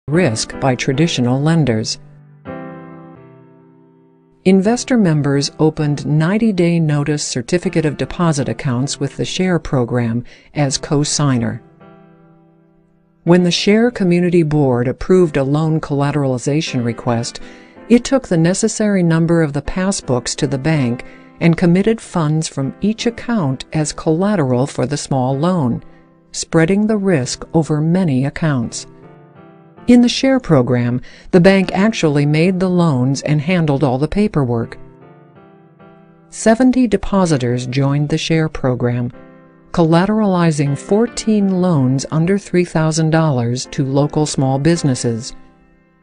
risk by traditional lenders. Investor members opened 90-day notice certificate of deposit accounts with the SHARE program as co-signer. When the SHARE Community Board approved a loan collateralization request, it took the necessary number of the passbooks to the bank and committed funds from each account as collateral for the small loan, spreading the risk over many accounts. In the SHARE program, the bank actually made the loans and handled all the paperwork. 70 depositors joined the SHARE program, collateralizing 14 loans under $3,000 to local small businesses.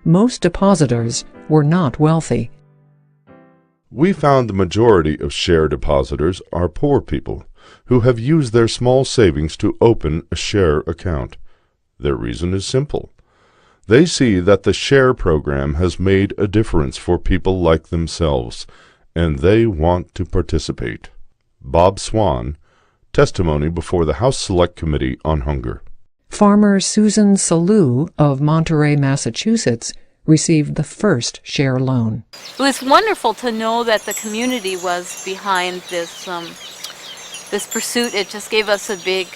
Most depositors were not wealthy. We found the majority of SHARE depositors are poor people who have used their small savings to open a SHARE account. Their reason is simple. They see that the SHARE program has made a difference for people like themselves, and they want to participate. Bob Swan, testimony before the House Select Committee on Hunger. Farmer Susan Salou of Monterey, Massachusetts, received the first SHARE loan. It was wonderful to know that the community was behind this pursuit. It just gave us a big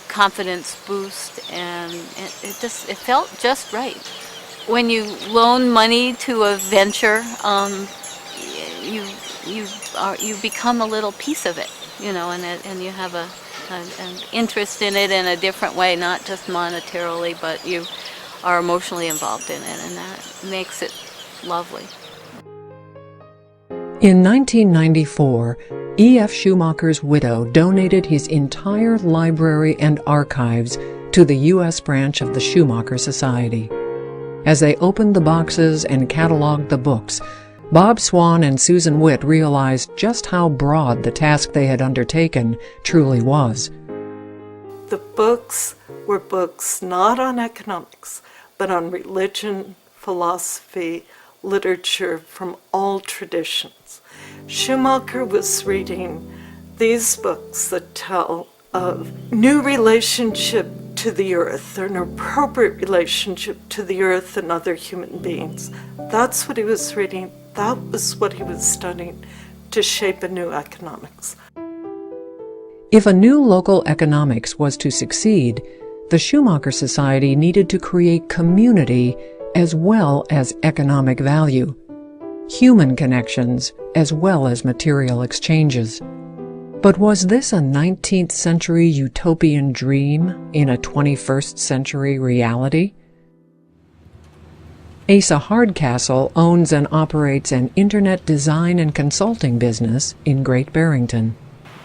confidence boost, and it felt just right. When you loan money to a venture, you become a little piece of it, and you have an interest in it in a different way, not just monetarily, but you are emotionally involved in it, and that makes it lovely. In 1994, E.F. Schumacher's widow donated his entire library and archives to the U.S. branch of the Schumacher Society. As they opened the boxes and cataloged the books, Bob Swan and Susan Witt realized just how broad the task they had undertaken truly was. The books were books not on economics, but on religion, philosophy, literature from all traditions. Schumacher was reading these books that tell of new relationship to the earth, or an appropriate relationship to the earth and other human beings. That's what he was reading. That was what he was studying to shape a new economics. If a new local economics was to succeed, the Schumacher Society needed to create community as well as economic value, human connections as well as material exchanges. But was this a 19th century utopian dream in a 21st century reality? Asa Hardcastle owns and operates an internet design and consulting business in Great Barrington.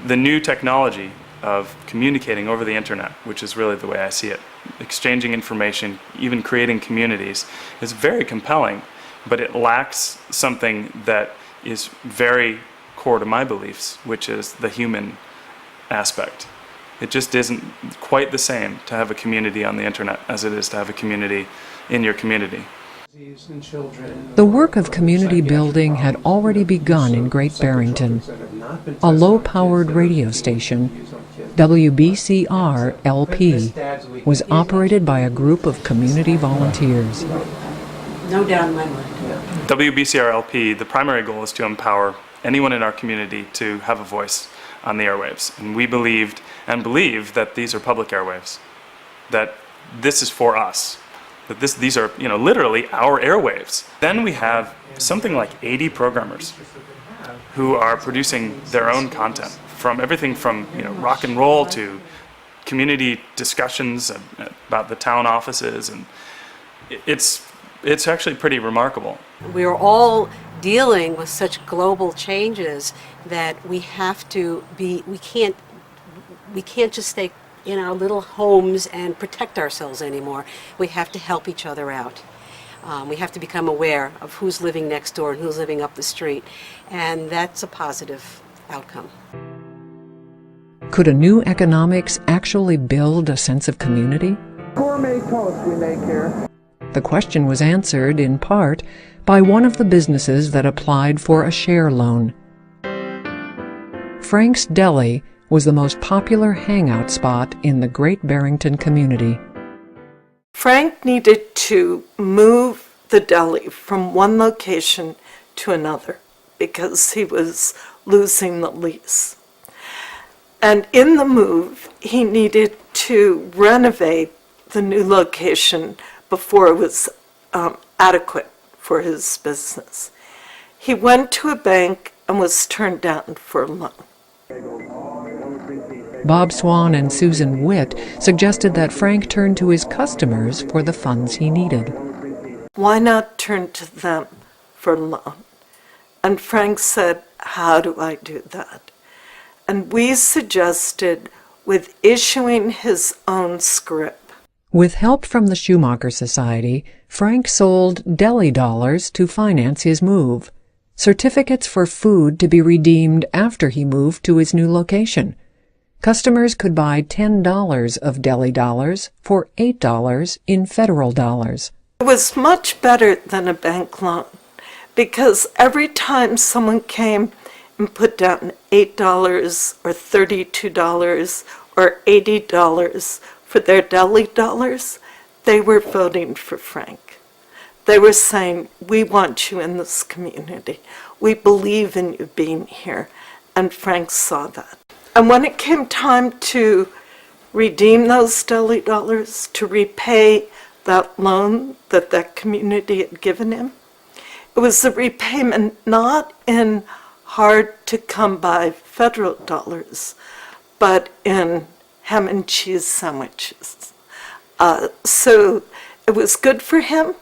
The new technology of communicating over the internet, which is really the way I see it, exchanging information, even creating communities, is very compelling, but it lacks something that is very core to my beliefs, which is the human aspect. It just isn't quite the same to have a community on the internet as it is to have a community in your community. The work of community building had already begun in Great Barrington. A low-powered radio station, WBCR-LP, was operated by a group of community volunteers. No doubt in my mind. WBCR-LP, the primary goal is to empower anyone in our community to have a voice on the airwaves. And we believed and believe that these are public airwaves, that this is for us, that these are literally our airwaves. Then we have something like 80 programmers who are producing their own content, from everything from rock and roll to community discussions about the town offices, and it's actually pretty remarkable. We are all dealing with such global changes that we have to be, we can't just stay in our little homes and protect ourselves anymore. We have to help each other out. We have to become aware of who's living next door and who's living up the street, and that's a positive outcome. Could a new economics actually build a sense of community? Gourmet toast we make here. The question was answered, in part, by one of the businesses that applied for a SHARE loan. Frank's Deli was the most popular hangout spot in the Great Barrington community. Frank needed to move the deli from one location to another because he was losing the lease. And in the move, he needed to renovate the new location before it was adequate for his business. He went to a bank and was turned down for a loan. Bob Swan and Susan Witt suggested that Frank turn to his customers for the funds he needed. Why not turn to them for a loan? And Frank said, how do I do that? And we suggested with issuing his own scrip. With help from the Schumacher Society, Frank sold deli dollars to finance his move, certificates for food to be redeemed after he moved to his new location. Customers could buy $10 of deli dollars for $8 in federal dollars. It was much better than a bank loan because every time someone came and put down $8 or $32 or $80 for their deli dollars, they were voting for Frank. They were saying, we want you in this community. We believe in you being here. And Frank saw that. And when it came time to redeem those deli dollars, to repay that loan that that community had given him, it was a repayment not in hard-to-come-by federal dollars, but in ham and cheese sandwiches. So it was good for him,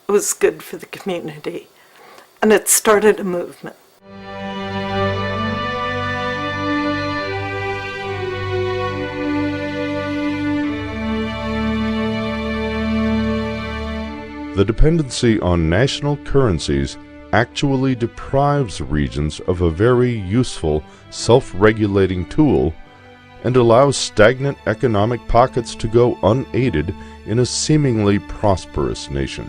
it was good for the community, and it started a movement. The dependency on national currencies actually deprives regions of a very useful self-regulating tool and allows stagnant economic pockets to go unaided in a seemingly prosperous nation.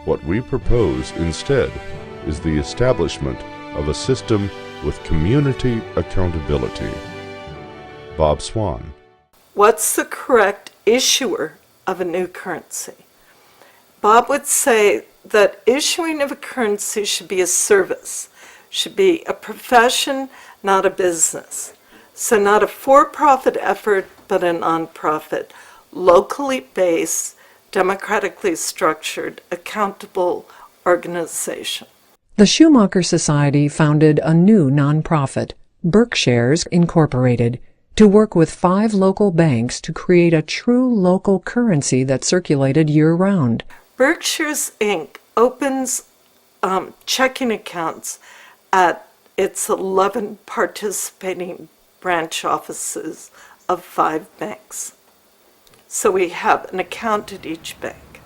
What we propose instead is the establishment of a system with community accountability. Bob Swan. What's the correct issuer of a new currency? Bob would say that issuing of a currency should be a service, should be a profession, not a business. So not a for-profit effort, but a nonprofit, locally based, democratically structured, accountable organization. The Schumacher Society founded a new nonprofit, Berkshires Incorporated, to work with 5 local banks to create a true local currency that circulated year-round. Berkshires Inc. opens checking accounts at its 11 participating branch offices of 5 banks. So we have an account at each bank.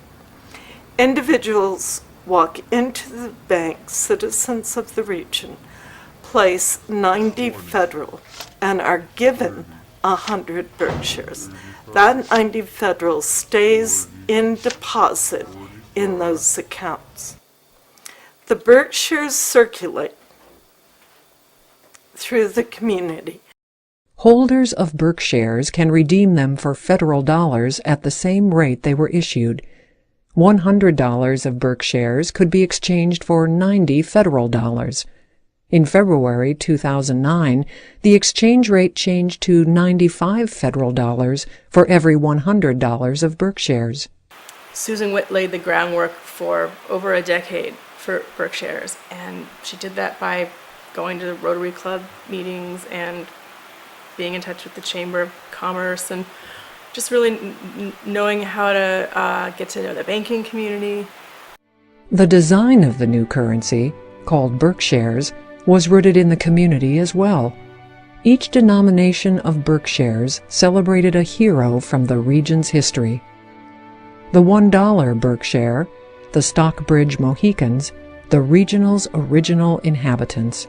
Individuals walk into the bank, citizens of the region, place 90 federal, and are given 100 Berkshires. That 90 federal stays in deposit in those accounts. The Berkshires circulate through the community. Holders of Berkshires can redeem them for federal dollars at the same rate they were issued. $100 of Berkshires could be exchanged for 90 federal dollars. In February 2009, the exchange rate changed to 95 federal dollars for every $100 of Berkshires. Susan Witt laid the groundwork for over a decade for Berkshires, and she did that by going to Rotary Club meetings and being in touch with the Chamber of Commerce and just really knowing how to get to know the banking community. The design of the new currency, called Berkshires, was rooted in the community as well. Each denomination of Berkshires celebrated a hero from the region's history. The $1 Berkshire, the Stockbridge Mohicans, the regional's original inhabitants.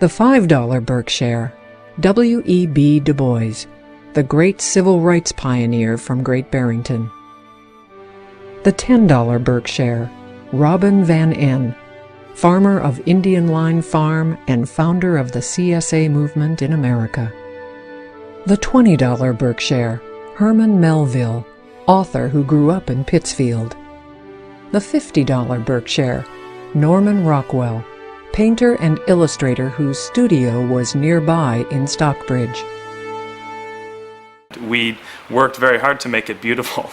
The $5 Berkshire, W.E.B. Du Bois, the great civil rights pioneer from Great Barrington. The $10 Berkshire, Robin Van N., farmer of Indian Line Farm and founder of the CSA movement in America. The $20 Berkshire, Herman Melville, author who grew up in Pittsfield. The $50 Berkshire, Norman Rockwell, painter and illustrator whose studio was nearby in Stockbridge. We worked very hard to make it beautiful,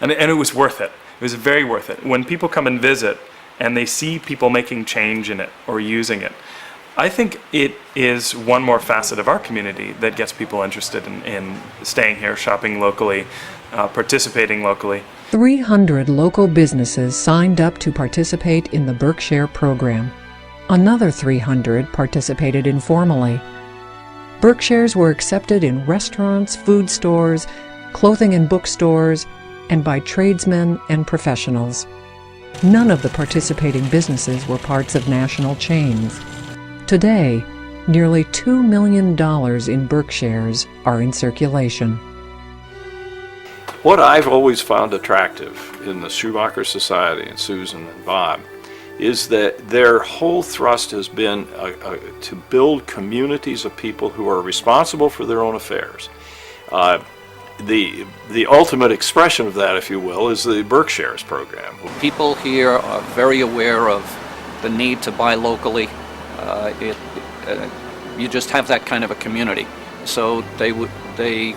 and it was worth it. It was very worth it. When people come and visit and they see people making change in it or using it, I think it is one more facet of our community that gets people interested in staying here, shopping locally, participating locally. 300 local businesses signed up to participate in the Berkshire program. Another 300 participated informally. Berkshires were accepted in restaurants, food stores, clothing and bookstores, and by tradesmen and professionals. None of the participating businesses were parts of national chains. Today, nearly $2 million in Berkshires are in circulation. What I've always found attractive in the Schumacher Society and Susan and Bob is that their whole thrust has been to build communities of people who are responsible for their own affairs. The ultimate expression of that, if you will, is the Berkshires program. People here are very aware of the need to buy locally. You just have that kind of a community. So they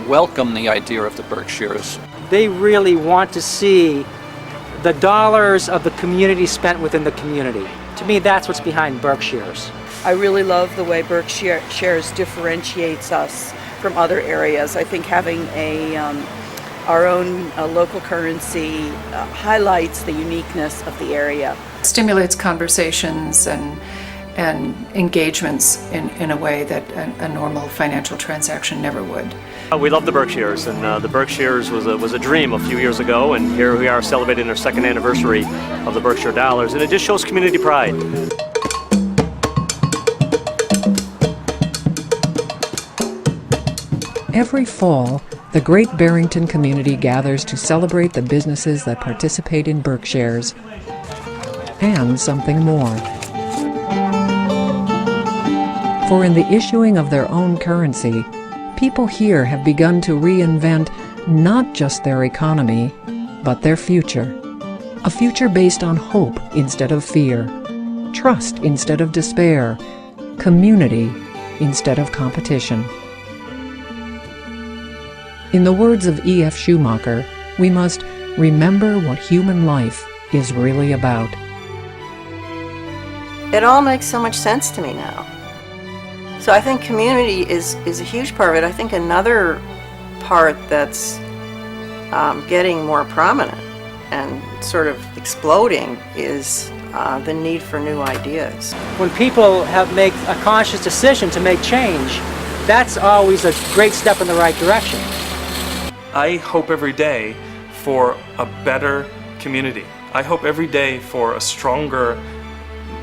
welcome the idea of the Berkshires. They really want to see the dollars of the community spent within the community. To me, that's what's behind Berkshires. I really love the way Berkshires differentiates us from other areas. I think having our own local currency highlights the uniqueness of the area. Stimulates conversations and engagements in a way that a normal financial transaction never would. We love the Berkshires, and the Berkshires was a dream a few years ago, and here we are celebrating our second anniversary of the Berkshire Dollars, and it just shows community pride. Every fall, the Great Barrington community gathers to celebrate the businesses that participate in Berkshires, and something more. For in the issuing of their own currency, people here have begun to reinvent not just their economy, but their future. A future based on hope instead of fear, trust instead of despair, community instead of competition. In the words of E.F. Schumacher, we must remember what human life is really about. It all makes so much sense to me now. So I think community is a huge part of it. I think another part that's getting more prominent and sort of exploding is the need for new ideas. When people make a conscious decision to make change, that's always a great step in the right direction. I hope every day for a better community. I hope every day for a stronger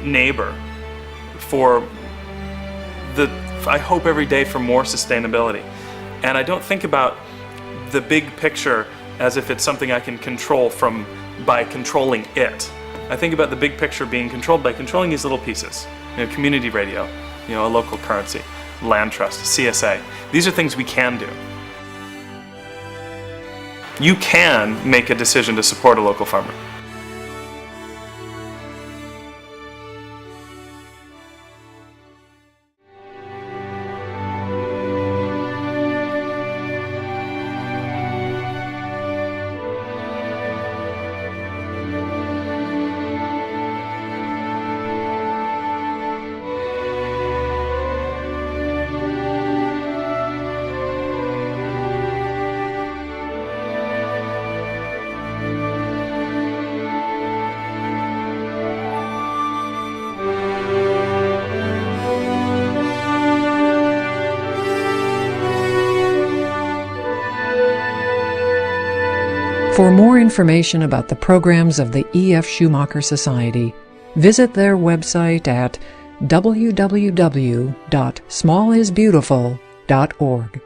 neighbor, I hope every day for more sustainability. And I don't think about the big picture as if it's something I can control by controlling it. I think about the big picture being controlled by controlling these little pieces. Community radio, a local currency, land trust, CSA. These are things we can do. You can make a decision to support a local farmer. For more information about the programs of the E.F. Schumacher Society, visit their website at www.smallisbeautiful.org.